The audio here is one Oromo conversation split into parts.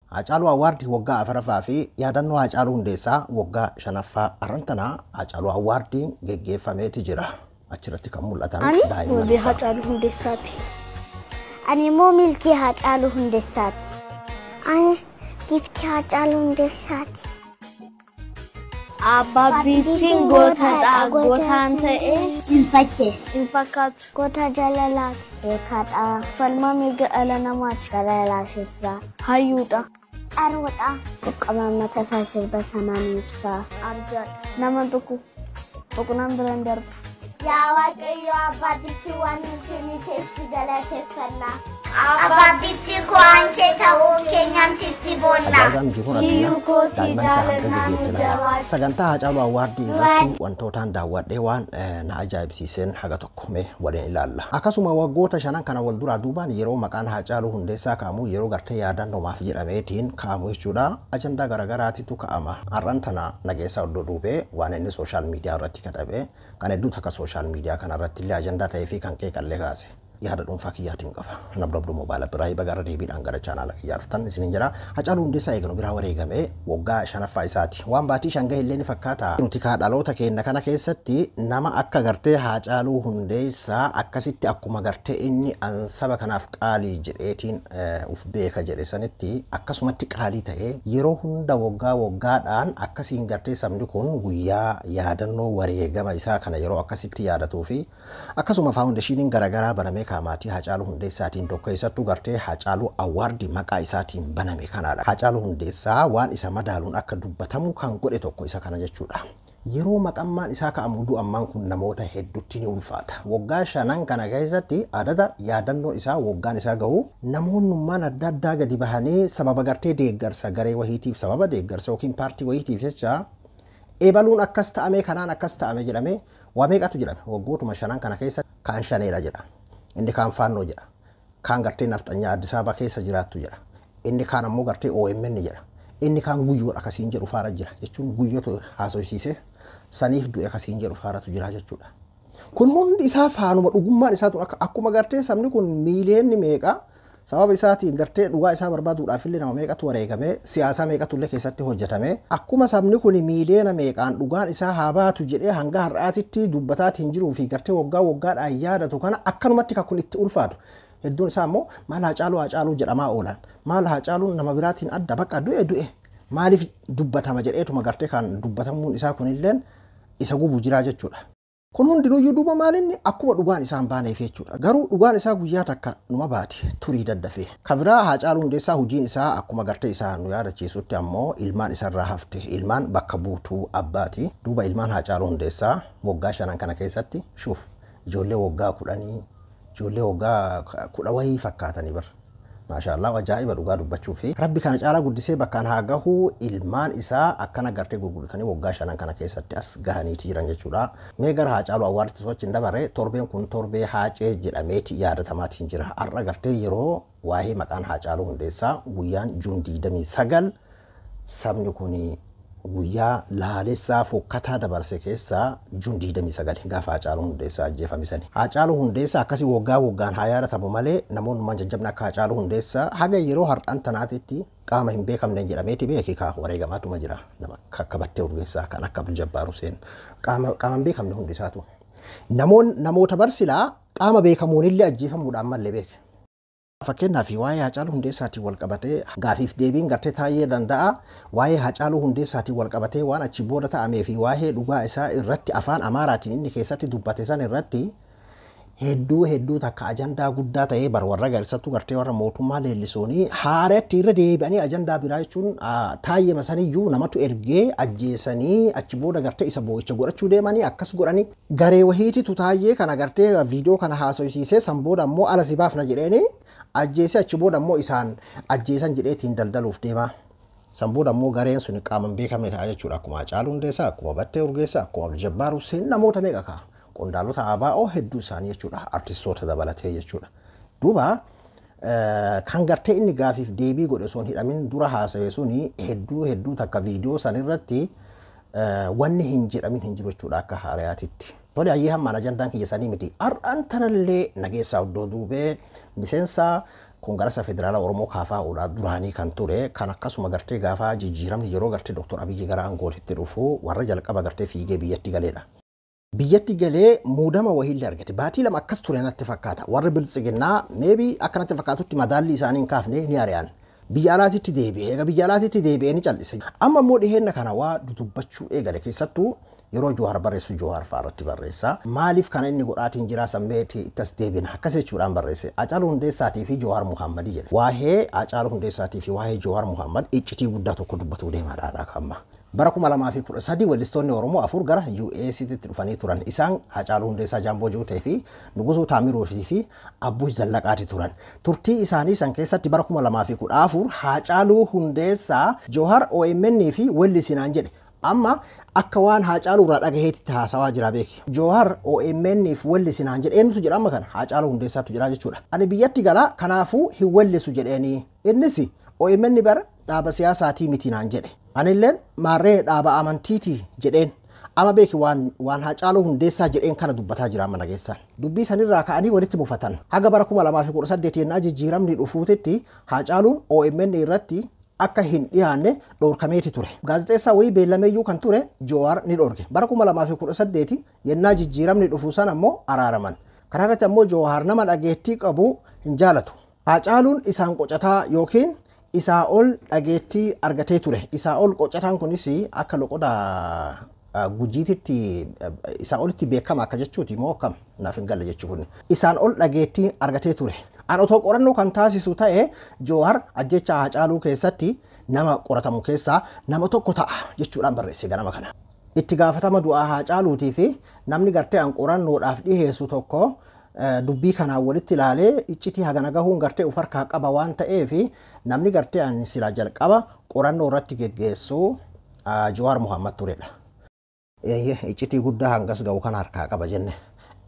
Haacaaluu Awwaardii waggaa afuraffaa fi yaadannoo Haacaaluu Hundeessaa waggaa shanaffaa arrantanaa Haacaaluu Awwaardiin geggeeffameeti jira. Achirratti kan mul'atan daa'imman isaa. Haacaaluu Hundeessaati. Ani immoo milkii Haacaaluu Hundeessaati. Anis giftii Haacaaluu Hundeessaati. Abbabbiitiin gootaadha. Gootaan ta'ee hin fakkaatu. Goota jaalalaati. Beekaadha. Falma mirga dhala namaati. Galalaafessaa. Hayyuudha. Aroodha. Qaqqabamata isaa sirba sanaan ibsaa. Arjaadha. Nama tuqunaan biraan darbu. Yaa Waaqayyo abbabbiitti waan nuti teessi galateeffannaa. Abbabbiitti kuwaan kee ta'uu keenyaan sitti boonna. Hiyyuu koo si jaalannaa nu jabaadha. Sagantaa Haacaaluu Awwaardii irratti wantootaan daawwadhee waan na ajaa'ibsiiseen haga tokko waliin ilaalla. Akkasuma waggoota shanan kana wal duraa duubaan yeroo maqaan Haacaaluu Hundeessaa kaa'amu yeroo gartee yaadannoomaaf jedhameetiin kaa'amu jechuudha. Ajandaa garaagaraatitu kaa'ama. Har'an tana nageessaa oddoo duubee waan inni sooshaal miidiyaa irratti kadhabee kan hedduu takka sooshaal miidiyaa kana irratti illee ajandaa ta'ee fi kan qeeqallee kaase. Yaada dhuunfaa kiyyaatiin qaba. Nabdabduu moobaayila biraa bagarra deebiidhaan gara chaanaala kiyyaa dhuftan isiniin jira. Haacaaluu Hundeessaa eegnu biraa wareegamee waggaa shanaffaa isaati. Waan baatii shan gahee illee ni fakkaata. Nuti dhaloota keenya kana keessatti nama akka gartee Haacaaluu Hundeessaa akkasitti akkuma gartee inni saba kanaaf qaalii jedheetiin uf beeka jedhe sanitti akkasumatti qaalii ta'ee yeroo hunda waggaadhaan akkasiin gartee sabni kun guyyaa yaadannoo wareegama isaa kana yeroo akkasitti yaadatuu fi akkasuma faawundeeshiniin garaagaraa banamee kaamaatii Haacaaluu Hundeessaatiin tokko isattuu gartee Haacaaluu Awwaardii maqaa isaatiin baname kanaadha. Haacaaluu Hundeessaa waan isa madaaluun akka dubbatamu kan godhe tokko isa kana jechuudha. Yeroo maqammaan isaa ka'amu du'ammaan kun namoota hedduutti ni ulfaata. Waggaa shanan kana keessatti adada yaadannoo isaa waggaan isaa gahu namoonnummaan adda addaa gadi bahanii sababa gartee deeggarsa garee wahiitiif sababa deeggarsa yookiin paartii wahiitiif jecha eebaluun akkas ta'ame kanaan akkas ta'ame jedhame waa meeqatu jedhame waggootuma shanan kana keessa kaan shaneera jedha. Inni kaan faannoo jedha. Kaan gartee nafxanyaa Addis Ababa keessa jiraattu jedha. Inni kaan ammoo gartee OMN jedha. Inni kaan guyyoo akkasiin jedhu faara jira. Jechuun guyyootu haasofsiisee saniif du'e akkasiin jedhu faaratu jira jechuudha. Kun hundi isaa faanuma dhugummaan isaatu akkuma gartee sabni kun miiliyoonni meeqa sababa isaatiin gartee dhugaa isaa barbaaduudhaaf illee nama meeqatu wareegamee siyaasa meeqatu illee keessatti hojjetame akkuma sabni kun miiliyoona meeqaan dhugaan isaa haa baatu jedhee hanga har'aatitti dubbataatiin jiruu fi gartee waggaadhaan yaadatu kana akkanumatti kan kun itti ulfaatu. Hedduun isaa immoo maal Haacaaluu jedhamaa oolan maal Haacaaluun nama biraatiin adda baqa du'e maaliif dubbatama jedheetuma gartee kan dubbatamuun isaa kunilleen isa gubu jira jechuudha. Kun hundinuyyuu duuba maalinni akkuma dhugaan isaan baaneef jechuudha. Garuu dhugaan isaa guyyaa takka numa baati turii daddafee. Kabiraa Haacaaluu Hundeessaa hojiin isaa akkuma gartee isaa nu yaadachiisutti ammoo ilmaan isarraa hafte ilmaan bakka buutuu abbaati. Duuba ilmaan Haacaaluu Hundeessaa waggaa shanan kana keessatti shuuf ijoollee waggaa 10 ijoollee waggaa 10 wayii fakkaatanii bar. Maashaallah ajaa'iba dhugaa dubbachuu fi rabbi kana caalaa guddisee bakkaan haa gahu ilmaan isaa akkana gartee gurguratanii waggaa shanan kana keessatti as gahaniiti jiran jechuudha. Mee gara Haacaaluu Awwaardiitti sochiin dabaree torbeen kun torbee Haacee jedhameeti yaadatamaatiin jira. Har'a gartee yeroo waa'ee maqaan Haacaaluu Hundeessaa guyyaan Juun 29 sabni kun guyyaa laalessaa fokkataa dabarse keessaa Juun 29 gaafa Haacaaluu Hundeessaa ajjeefamisani. Haacaaluu Hundeessaa akkasii waggaan haa yaadatamu malee namoonni jajjabna akka Haacaaluu Hundeessaa haga yeroo har'an tanaatitti qaama hin beekamne jedhameeti beeki kaa wareegamaatuma jira. Nama akka Battee Urgeessaa kan akka Abdul Jabbaar Huseen qaama hin beekamne hundi isaatu. Namoota barsilaa qaama beekamuun illee ajjeefamuudhaan mallee beeke. Fakkeenyaaf waa'ee Haacaaluu Hundeessaatiin wal qabatee gaafiif deebiin gartee taa'ee danda'a. Waa'ee Haacaaluu Hundeessaatiin wal qabatee waan achi booda ta'amee fi waa'ee dhugaa isaa irratti afaan Amaaraatiin inni keessatti dubbate san irratti hedduu takka ajandaa guddaa ta'ee bar warra garsattuu gartee warra mootummaa leellisoonii haaratti irra deebi'anii ajandaa biraa jechuun taa'ee masaniyyuu namatu ergee ajjeesanii achi booda gartee isa boo'icha godhachuu deemanii akkas godhanii garee wahiititu taa'ee kana gartee viidiyoo kana haasofsiisee san booda ammoo ala si baafna jedheeni ajjeesee achi booda ammoo isaan ajjeesan jedheetiin daldaluuf deema. San booda ammoo gareen sun qaama hin beekamne ta'a jechuudha. Akkuma Haacaaluu Hundeessaa, akkuma Battee Urgeessaa, akkuma Abdul Jabbaar Huseen namoota meeqa ka'a? Qondaalota ABO hedduu isaanii jechuudha. Artistoota dabalatee jechuudha. Duuba kan gartee inni gaafiif deebii godhe sun hidhamin dura haasawee suni hedduu takka viidiyoo san irratti wanni hin jedhamin hin jiru jechuudha akka haarayaatitti. Tole ayyee hammaan ajandaan kiyya sanii miti. Har'aan tanallee nageessaa oddoo duubee miseensa Koongarasa Federaalaa Oromoo kaafaa oolaa duraanii kan ture kan akkasuma gartee gaafa jijjiiramni yeroo gartee Dr. Abiyyi gara aangootti dhufu warra jalqaba gartee fiigee biyyatti galeedha. Biyyatti galee muudama wahiillee argate. Baatii lama akkas ture natti fakkaata. Warri biltsiginnaa maybe akkanatti fakkaatutti madaalli isaanii hin kaafne ni ari'an. Biyya alaatitti deebi'ee egaa biyya alaatitti deebi'ee ni callise. Amma immoo dhiheenna kana waa dudubbachuu eegale keessattuu yeroo Jowaar barreessu Jowaar fa'aarratti barreessa. Maaliif kana inni godhaatiin jira sammeetii ittas deebina akkas jechuudhaan barreesse. Hacaaluu Hundeessaatii fi Jowaar Muhammadii jedhe. Waa'ee Hacaaluu Hundeessaatii fi waa'ee Jowaar Muhammad iccitii guddaa tokko dubbatuu deemaadha kamma. Bara 2013 weellistoonni Oromoo afur gara UAC'tti dhufanii turan. Isaan Hacaaluu Hundeessaa Jaamboo Juutee fi Nugusuu Taamirootii fi Abbuush Zallaqaati turan. Turtii isaanii san keessatti bara 2014 Hacaaluu Hundeessaa Jowaar OMN fi weellisinaan jedhe. Amma akka waan Hacaaluu irraa dhagaheetti haasawaa jira beeki. Jowaar OMN fi weellisinaan jedhe eenyutu jedha amma kana Hacaaluu Hundeessaatu jira jechuudha. Ani biyyatti galaa kanaafuu hin weellisu jedheeni. Innis OMN bara dhaaba siyaasaatii miti naan jedhe. Anilleen maarree dhaaba amantiiti jedheen. Amma beeki waan Hacaaluu Hundeessaa jedheen kana dubbataa jira amma nageessaan. Dubbii sanirraa ka'anii walitti mufatan. Haga bara 2018 yennaa jijjiiramni dhufuutetti Hacaaluun OMN irratti akka hin dhiyaanne dhorkameeti ture. Gaazexeessaa wayii beellameeyyuu kan ture Jowaar ni dhorke. Bara 2018 yennaa jijjiiramni dhufu san ammoo araaraman. Kana irratti ammoo Jowaar nama dhageettii qabu hin jaalatu. Hacaaluun isaan qocataa yookiin isaa ol dhageettii argatee ture. Isaa ol qocataan kunis akka loqoda gujiititti isaa olitti beekama akka jechuuti moo akkam naaf hin galle jechuu kun. Isaan ol dhageettii argatee ture. An otoo qorannoo kan taasisu ta'e Jowaar ajjecha Hacaaluu keessatti nama qoratamu keessaa nama tokko ta'a jechuudhaan barreesse ganama kana. Itti gaafatama du'aa Hacaaluutii fi namni gartee an qorannoodhaaf dhiheessu tokko dubbii kanaan walitti ilaalee iccitii hagana gahuun gartee uf harkaa qaba waan ta'eef namni gartee an sila jalqaba qorannoo irratti geggeessu Jowaar Muhammad turedha. Iccitii guddaa hangas gahu kan harkaa qaba jenne.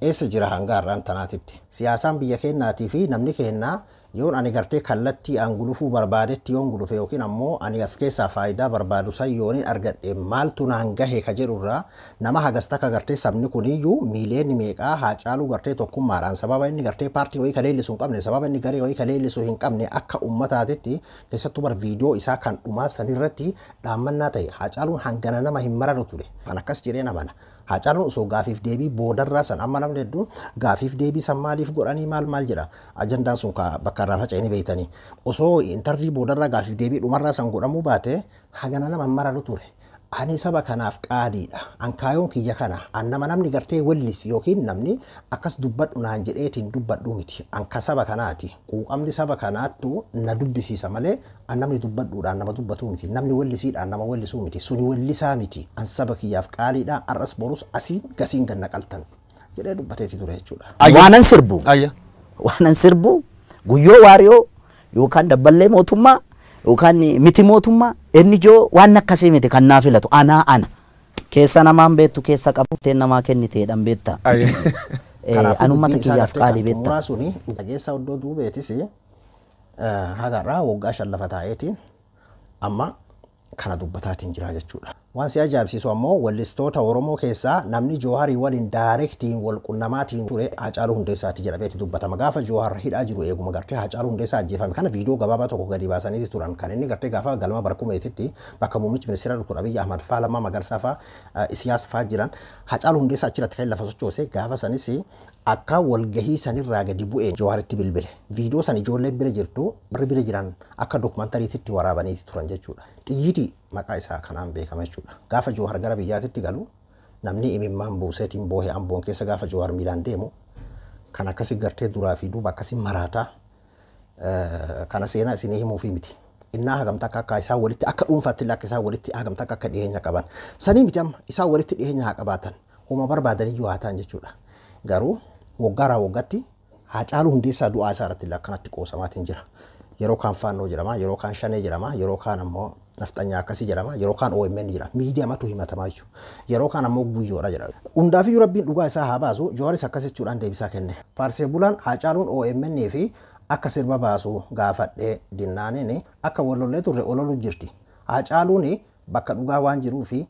Eessa jira hanga har'aan tanaatitti. Siyaasaan biyya keenyaatii fi namni keenyaa yoon ani gartee kallattii an gulufuu barbaadetti yoon gulufe yookiin ammoo ani as keessaa faayidaa barbaadu san yooniin argadhe maaltu naan gahe ka jedhurraa nama hagas takka gartee sabni kuniyyuu miiliyoonni meeqaa Hacaaluu gartee tokkummaadhaan sababa inni gartee paartii wayii kaleellisu hin qabne sababa inni garee wayii kaleellisu hin qabne akka uummataatitti keessattuu bar viidiyoo isaa kan dhumaa sanirratti dhaammannaa ta'e Hacaaluun hangana nama hin mararu ture. Kan akkas jedhee namana. Hacaaluun osoo gaafiif deebii boodarraa san amma namni hedduun gaafiif deebii san maaliif godhanii maal jedha. Ajandaan sun bakka irraa faca'anii beeytanii. Osoo intarvii boodarraa gaafiif deebii dhumarraa san godhamuu baate hagana nama mararu ture. Ani saba kanaaf qaadiidha. Ankaayoon kiyya kana an nama namni gartee wellis yookiin namni akkas dubbadhu naan jedheetiin dubbadhu miti. Anka saba kanaati. Quuqamni saba kanaattu na dubbisiisa malee an namni dubbadhuudhaan nama dubbatu miti. Namni wellisiidhaan nama wellisuu miti. Suni wellisaa miti. An saba kiyyaaf qaaliidha. Arras borus asiin gasiin ganna qaltan jedhee dubbateeti ture jechuudha. Waanan sirbu. Waanan sirbu guyyoo waariyoo yookaan dabballee mootummaa yookaan miti mootummaa inni joo waan akkasii miti kan naa filatu ana keessa namaan beektu keessa qabuteen namaa kenniteedhaan beekta. Anummata kiyyaaf qaalii beekta. Umuraa suni dhageessa oddoo duubeetis hagarraa waggaa 5 lafa taa'eetiin amma kana dubbataatiin jira jechuudha. Waan si ajaa'ibsiisu ammoo weellistoota Oromoo keessaa namni Jowaarii waliin daayirektiin wal qunnamaatiin ture Hacaaluu Hundeessaati jedhameeti dubbatama. Gaafa Jowaar hidhaa jiru eeguma gartee Hacaaluu Hundeessaa ajjeefame kana viidiyoo gabaabaa tokko gadi baasanii turan kan inni gartee gaafa galma barkumeetitti bakka muummichi ministeera Dr. Abiyyi Ahmad faa Lammaa Magarsaa faa Isiyaas faa jiran Hacaaluu Hundeessaa achirratti kan lafa sochoose gaafa sanis akka walgahii sanirraa gadi bu'een Jowaaritti bilbile. Viidiyoo san ijoollee bira jirtu warri bira jiran akka dokumentariititti waraabanii turan jechuudha. Xiyyiitii maqaa isaa kanaan beekama jechuudha. Gaafa Jowaar gara biyyaatitti galu namni imimmaan buuseetiin boohee amboon keessa gaafa Jowaar miilaan deemu kan akkasi gartee duraa fi duuba akkasi maraataa kana seenaa isinii himuufi miti. Innaa hagamta akka isaa walitti akka dhuunfaatti illee akka isaa walitti hagamta akka dhiyeenya qaban. Sanii miti amma isaa walitti dhiyeenya haa qabaatan. Homa barbaadanii yoo haa ta'an jechuudha. Garuu waggaarraa waggaatti Hacaaluu Hundeessaa du'aa isaa irratti illee akkanatti qoosamaatiin jira. Yeroo kaan Faannoo jedhama, yeroo kaan Shanee jedhama, yeroo kaan ammoo nafxanyaa akkasii jedhama, yeroo kaan OMN jedhama. Miidiyaamatu himatamaa jiru. Yeroo kaan ammoo guyyoodha jedhama. Hundaafiyyuu Rabbiin dhugaa isaa haa baasu. Jowaaris akkas jechuudhaan deebisaa kenne. Paarsee bulaan Hacaaluun OMN fi akka sirba baasu gaafadhee dinnaaniin akka walollee turre ololu jirti. Hacaaluun bakka dhugaa waan jiruu fi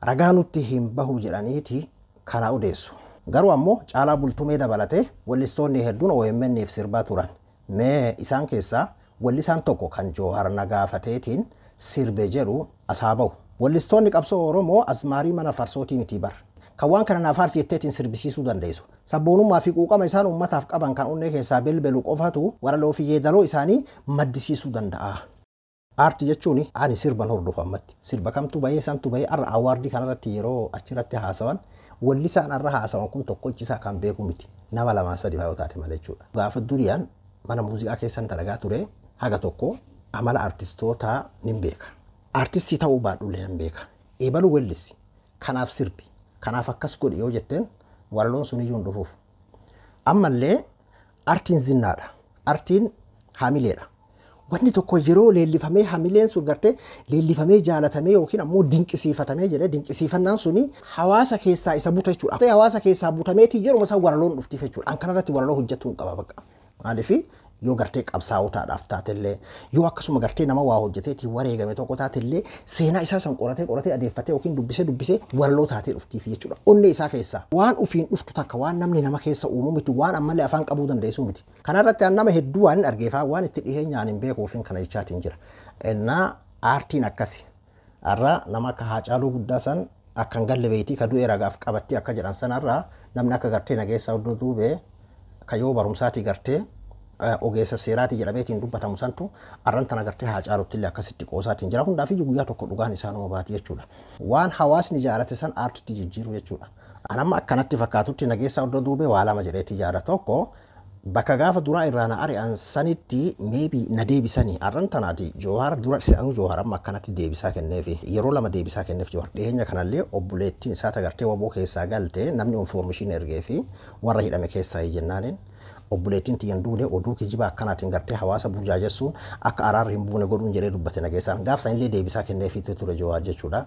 ragaa nutti hin bahu jedhaniiti kana odeessu. Garuu ammoo Caalaa Bultumee dabalatee weellistoonni hedduun OMN fi sirbaa turan. Mee isaan keessaa wallisaan tokko kan Joohar Nagaafateetiin sirbe jedhu Asaabaw. Wallistoonni qabsoo Oromoo asmaarii mana farsootii miti bar. Kan waan kana naaf aarsi jetteetiin sirbisiisuu dandeessu. Sabboonummaa fi quuqama isaan uummataaf qaban kan onnee keessaa belbelu qofatu warra ofii yeedaloo isaanii maddisiisuu danda'a. Aartii jechuun ani sirban hordofammatti. Sirba kamtu bahee santu bahee arra awaardii kanarratti yeroo achirratti haasawan wallisaan arra haasawan kun tokkochisaa kan beeku miti. Nama lama sadi yoo taate malee jechuudha. Gaafa duriyaan mana muuziqaa keessan dalagaa ture haga tokko amala artistootaa nin beeka. Artistii ta'uu baadhullee nin beeka. Eebalu wellissi. Kanaaf sirbi. Kanaaf akkas godhi yoo jetteen walaloon sun iyyuu hin dhufuuf. Ammallee artiin zinnaadha. Artiin haamileedha. Wanni tokko yeroo leellifamee hamileen sun gartee leellifamee jaalatamee yookiin ammoo dinqisiifatamee jedhee dinqisiifannaan suni hawaasa keessaa isa buta jechuudha. Hawaasa keessaa butameetii yeroo isaa walaloon dhuftiif jechuudha. An kanarratti walaloo hojjetuun qaba bakka. Maaliif yoo gartee qabsaa'otaadhaaf taatellee yoo akkasuma gartee nama waa hojjeteetii wareegame tokko taatellee seenaa isaa san qoratee adeeffatee yookiin dubbisee walaloo taatee dhuftiif jechuudha. Onnee isaa keessaa waan ufiin dhuftu takka waan namni nama keessa uumu miti waan ammallee afaan qabuu dandeessu miti. Kanarratti an nama hedduu waan hin argeefaa waan itti dhiheenyaan hin beekuufiin kana jechaatiin jira. Innaa aartiin akkasi. Arra nama akka Haacaaluu Guddaa san akka hin galle beeytii ka du'e ragaaf qabatti akka jedhan sanarraa namni akka gartee nageessaa iddoo duubee ka yoo barumsaatii gartee ogeessa seeraatii jedhameetiin dubbatamu santu arran tana gartee Haacaaluutti illee akkasitti qoosaatiin jira. Hundaaf iyyuu guyyaa tokko dhugaan isaanuma baati jechuudha. Waan hawaasni jaalate san aartitti jijjiiru jechuudha. Anamma akkanatti fakkaatutti nageessaa iddoo duubee waa lama jedheetii jaara tokko bakka gaafa duraa irraa na ari'an sanitti meebii na deebisanii arran tanaati Joohar dura isaanii Joohar amma akkanatti deebisaa kenneefi yeroo lama deebisaa kenneef Joohar dhiyeenya kanallee obboleettiin isaa tagartee waboo keessaa galte namni infoormeeshin ergee fi warra hidhame keessaa jennaaniin obboleettiin tiyyan duune oduu kijiba akkanaatiin gartee hawaasa burjaajessuun akka araarri hin buune godhuun jedhee dubbate nageessaan gaaf sanillee deebisaa kenneefi ture Joohar jechuudha.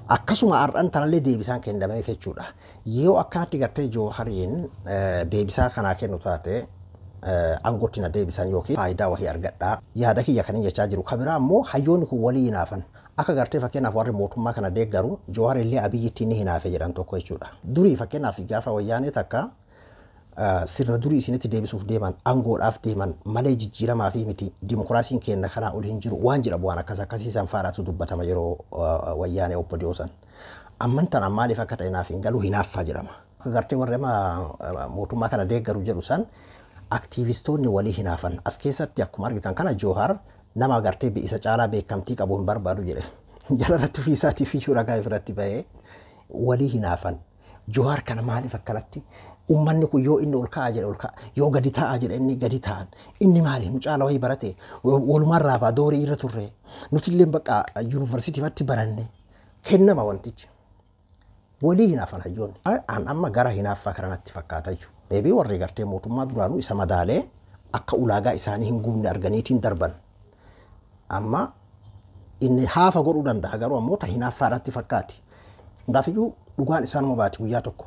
Akkasuma arran tanallee deebisaan kennameef jechuudha. Yoo akkanatti gartee Joohariin deebisaa kanaa kennu taate angootti na deebisan yookiin faayidaa wahii argadhaa yaada kiyya kanin jechaa jiru. Kabiraa ammoo hayyoonni kun walii hinaafan akka gartee fakkeenyaaf warri mootummaa kana deeggaru Joohar illee Abiyyittiin ni hinaafe jedhan tokko jechuudha. Durii fakkeenyaaf gaafa wayyaanee takka sirna durii isinitti deebisuuf deeman angoodhaaf deeman malee jijjiiramaa fi miti dimokiraasiin kenna kanaa ol hin jiru waan jedha bu'aan akkasiisan faaraatu dubbatama yeroo wayyaanee obbo Diyoosan. Amman tan maaliif akka ta'e naaf hin galu hinaaffaa jedhama. Akka gartee warri mootummaa kana deeggaru jedhu san aktiivistoonni walii hinaafan as keessatti akkuma argitan kana Joohar nama gartee isa caalaa beekamtii qabu hin barbaadu jedhe jalarratti fi isaatii fi ragaa irratti bahee walii hinaafan Joohar kana maaliif akkanatti ummanni kun yoo inni ol ka'a jedhe ol ka'a yoo gadi ta'a jedhe inni gadi ta'an inni maali nu caala wayii barate walumarraa baa doorii irra turre nuti illee bakka yuunivarsiitiitti baranne kennama wantichi walii hinaafan hayyoonni an amma gara hinaaffaa kanatti fakkaata jechuudha. Beebii warri gartee mootummaa duraanuu isa madaalee akka ulaagaa isaanii hin guunne arganiitiin darban. Amma inni haafa godhuu danda'a garuu ammoo ta hinaaffaadhaatti fakkaati. Hundaafiyyuu dhugaan isaanuma baati guyyaa tokko.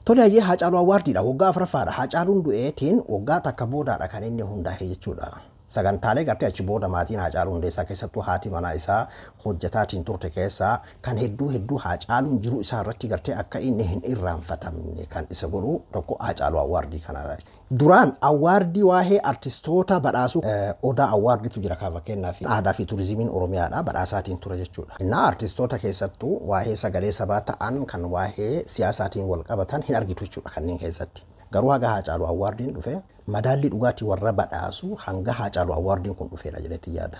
Tole hayyee Haacaaluu Awwaardiidha waggaa afuraffaadha. Haacaaluun du'eetiin waggaa takka boodaadha kan inni hundaa'e jechuudha. Sagantaalee gartee achi booda maatiin Haacaaluu Hundeessaa keessattuu haati manaa isaa hojjetaatiin turte keessaa kan hedduu Haacaaluun jiru isaa irratti gartee akka inni hin irraanfatamne kan isa godhu tokko Haacaaluu Awwaardii kanadha. Duraan Awwaardii waa'ee artistoota badhaasuu Odaa Awwaardiitu jira kan fakkeenyaaf aadaa fi turizimiin Oromiyaadha badhaasaatiin ture jechuudha. Innaa artistoota keessattuu waa'ee sagalee sabaa ta'an kan waa'ee siyaasaatiin wal qabatan hin argitu jechuudha kanneen keessatti. Garuu haga Haacaaluu Awwaardiin dhufe madaalli dhugaatii warra badhaasu hanga Haacaaluu Awwaardiin kun dhufeera jedhetti yaada.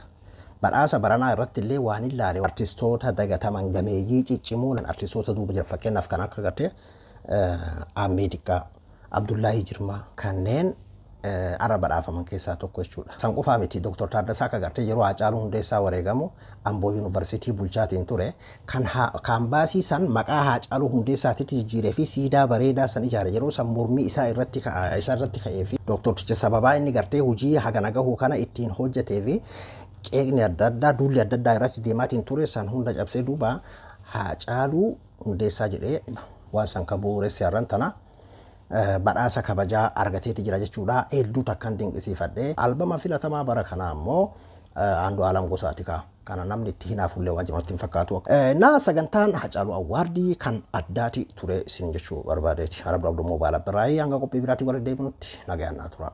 Badhaasa baranaa irratti illee waan ilaale artistoota dagataman gameeyyii ciccimoo artistoota duuba jira fakkeenyaaf kan akka gartee Ameedikaa Abdullaahi Jirmaa kanneen ara badhaafaman keessaa tokko jechuudha. San qofaa miti Dr. Taaddasaa akka gartee yeroo Haacaaluu Hundeessaa wareegamu Amboo Yuunivarsiitii bulchaatiin ture kan baasiisan maqaa Haacaaluu Hundeessaatitti jijjiiree fi siidaa bareedaa san ijaare yeroo san mormii isaa irratti ka'ee fi Dr. sababaa inni gartee hojii hagana gahuu kana ittiin hojjetee fi qeeqni adda addaa duulli adda addaa irratti deemaatiin ture san hunda cabsee duuba Haacaaluu Hundeessaa jedhee waan san kan bu'uureessi har'an tana badhaasa kabajaa argateeti jira jechuudha. Hedduu takkan dinqisiifadhee albama filatamaa bara kana ammoo Andu'aalam Gosaati kana namni itti hinaafullee waan jirutti hin fakkaatu. Na sagantaan Haacaaluu Awwaardii kan addaati ture isin jechuu barbaadeeti. Arab Abduu Mobaala Biraayii hanga qophii biraatti walitti deebinutti nagayaan naa tura.